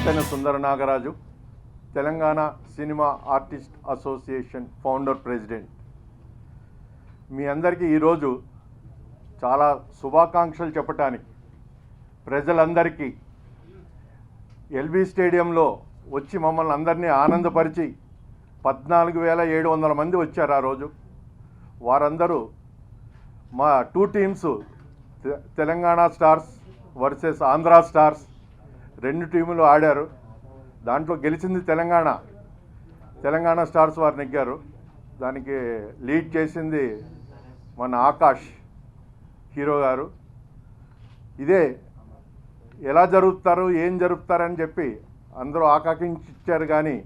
Battena Sundara Nagaraju, Telangana cinema artist association founder president. మీ అందరికీ ఈరోజు చాలా శుభాకాంక్షలు చెప్పడానికి, ప్రజలందరికీ ఎల్బీ స్టేడియంలో వచ్చి మమ్మల్ని అందరినీ ఆనందపరిచి 14,700 మంది వచ్చారు ఆ రోజు. వారందరూ మా 2 teams, Telangana stars versus Andhra stars 2 టీములు ఆడారు. దాంట్లో గెలిచింది తెలంగాణ స్టార్స్ వారు నెగ్గారు. దానికి లీడ్ చేసింది మన ఆకాష్ హీరో గారు. ఇదే ఎలా జరుపుతారు, ఏం జరుపుతారని చెప్పి అందరూ ఆకాంక్షించారు. కానీ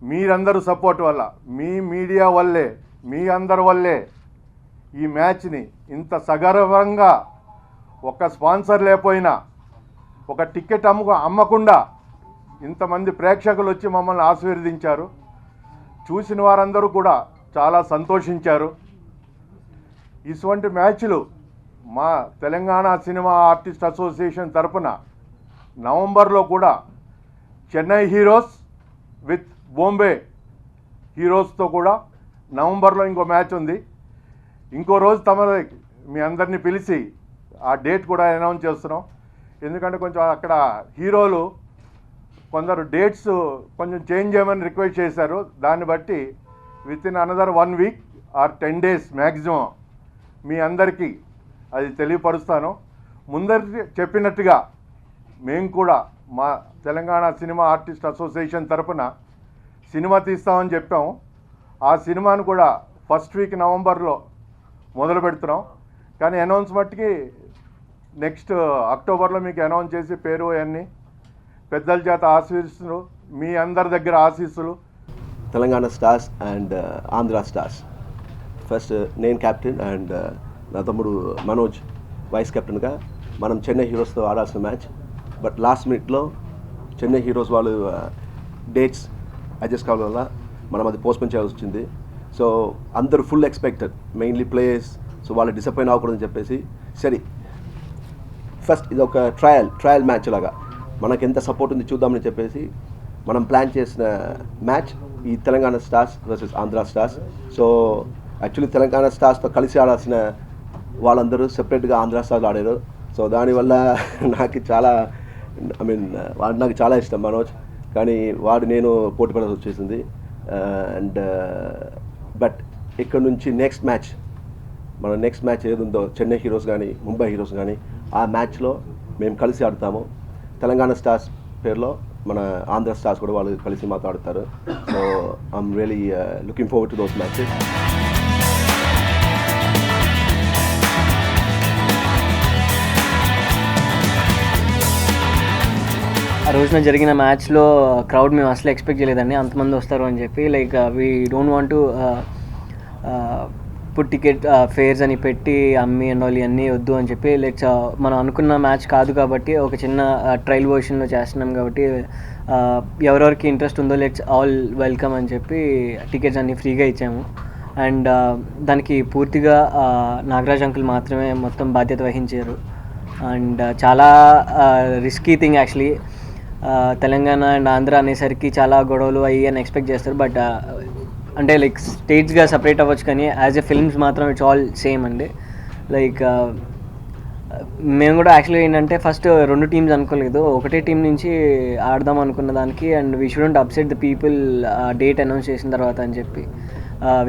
మీరందరూ సపోర్ట్ వల్ల, మీ మీడియా వల్లే, మీ అందరి వల్లే ఈ మ్యాచ్ని ఇంత సగర్వంగా, ఒక స్పాన్సర్ లేకపోయినా, ఒక టికెట్ అమ్మకుండా ఇంతమంది ప్రేక్షకులు వచ్చి మమ్మల్ని ఆశీర్వదించారు. చూసిన వారందరూ కూడా చాలా సంతోషించారు. ఇటువంటి మ్యాచ్లు మా తెలంగాణ సినిమా ఆర్టిస్ట్ అసోసియేషన్ తరపున నవంబర్లో కూడా చెన్నై హీరోస్ విత్ బాంబే హీరోస్తో కూడా నవంబర్లో ఇంకో మ్యాచ్ ఉంది. ఇంకో రోజు మీ అందరినీ పిలిచి ఆ డేట్ కూడా అనౌన్స్ చేస్తున్నాం. ఎందుకంటే కొంచెం అక్కడ హీరోలు కొందరు డేట్స్ కొంచెం చేంజ్ చేయమని రిక్వెస్ట్ చేశారు. దాన్ని బట్టి within another 1 week or 10 days maximum మీ అందరికీ అది తెలియపరుస్తాను. ముందరి చెప్పినట్టుగా మేము కూడా మా తెలంగాణ సినిమా ఆర్టిస్ట్ అసోసియేషన్ తరపున సినిమా తీస్తామని చెప్పాము. ఆ సినిమాను కూడా ఫస్ట్ వీక్ నవంబర్లో మొదలు పెడుతున్నాం. కానీ అనౌన్స్మెంట్కి నెక్స్ట్ అక్టోబర్లో మీకు అనౌన్స్ చేసి పేరు అవన్నీ పెద్దల చేత ఆశీస్సులు, మీ అందరి దగ్గర ఆశీస్సులు. Telangana stars and Andhra stars. First నేను కెప్టెన్ అండ్ నా తమ్ముడు మనోజ్ వైస్ కెప్టెన్గా మనం చెన్నై హీరోస్తో ఆడాల్సిన మ్యాచ్. బట్ లాస్ట్ మినిట్లో చెన్నై హీరోస్ వాళ్ళు డేట్స్ అడ్జస్ట్ కావడం వల్ల మనం అది పోస్ట్పోన్ చేయాల్సి వచ్చింది. సో అందరూ full expected, mainly players. So వాళ్ళు డిసప్పాయింట్ అవ్వకూడదని చెప్పేసి, సరే ఫస్ట్ ఇది ఒక ట్రయల్ మ్యాచ్ లాగా మనకు ఎంత సపోర్ట్ ఉంది చూద్దామని చెప్పేసి మనం ప్లాన్ చేసిన మ్యాచ్ ఈ Telangana stars versus Andhra stars. So actually Telangana స్టార్స్తో కలిసి ఆడాల్సిన వాళ్ళందరూ సెపరేట్గా ఆంధ్ర స్టార్స్ ఆడారు. సో దానివల్ల నాకు వాడు నాకు చాలా ఇష్టం మనోజ్, కానీ నేను పోటీ పడాల్సి వచ్చేసింది. అండ్ బట్ ఇక్కడ నుంచి నెక్స్ట్ మ్యాచ్ ఏదుందో చెన్నై హీరోస్ కానీ ముంబై హీరోస్ కానీ ఆ మ్యాచ్లో మేము కలిసి ఆడతాము. తెలంగాణ స్టార్స్ పేరులో మన ఆంధ్ర స్టార్స్ కూడా వాళ్ళు కలిసి మాతో ఆడతారు. So I'm really looking forward to those matches. ఆ రోజున జరిగిన మ్యాచ్లో క్రౌడ్ మేము అసలు ఎక్స్పెక్ట్ చేయలేదండి, అంతమంది వస్తారు అని చెప్పి. Like we don't want to put ticket fares అని పెట్టి అమ్మి అండ్ వాళ్ళు ఇవన్నీ వద్దు అని చెప్పి, లైక్ మనం అనుకున్న మ్యాచ్ కాదు కాబట్టి ఒక చిన్న ట్రయల్ వర్షన్లో చేస్తున్నాం కాబట్టి ఎవరెవరికి ఇంట్రెస్ట్ ఉందో లెట్స్ ఆల్ వెల్కమ్ అని చెప్పి టికెట్స్ అన్నీ ఫ్రీగా ఇచ్చాము. అండ్ దానికి పూర్తిగా నాగరాజ్ అంకుల్ మాత్రమే మొత్తం బాధ్యత వహించారు. అండ్ చాలా risky thing actually. Telangana and Andhra అనేసరికి చాలా గొడవలు అయ్యి అని ఎక్స్పెక్ట్ చేస్తారు. బట్ అంటే లైక్ స్టేట్స్గా సపరేట్ అవ్వచ్చు, కానీ యాజ్ ఎ ఫిల్మ్స్ మాత్రం ఇట్స్ ఆల్ సేమ్ అండి. లైక్ మేము కూడా యాక్చువల్లీ ఏంటంటే ఫస్ట్ 2 టీమ్స్ అనుకోలేదు, ఒకటే టీం నుంచి ఆడదాం అనుకున్న దానికి. And we shouldn't upset the people date announce చేసిన తర్వాత అని చెప్పి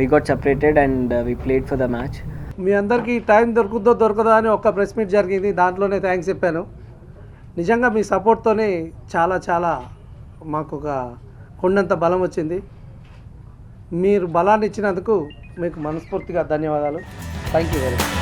we got separated and we played for the match. మీ అందరికీ టైం దొరకదా అని ఒక ప్రెస్ మీట్ జరిగింది, దాంట్లోనే థ్యాంక్స్ చెప్పాను. నిజంగా మీ సపోర్ట్తోనే చాలా మాకు ఒక కొండంత బలం వచ్చింది. మీరు బలాన్ని ఇచ్చినందుకు మీకు మనస్ఫూర్తిగా ధన్యవాదాలు. Thank you very much.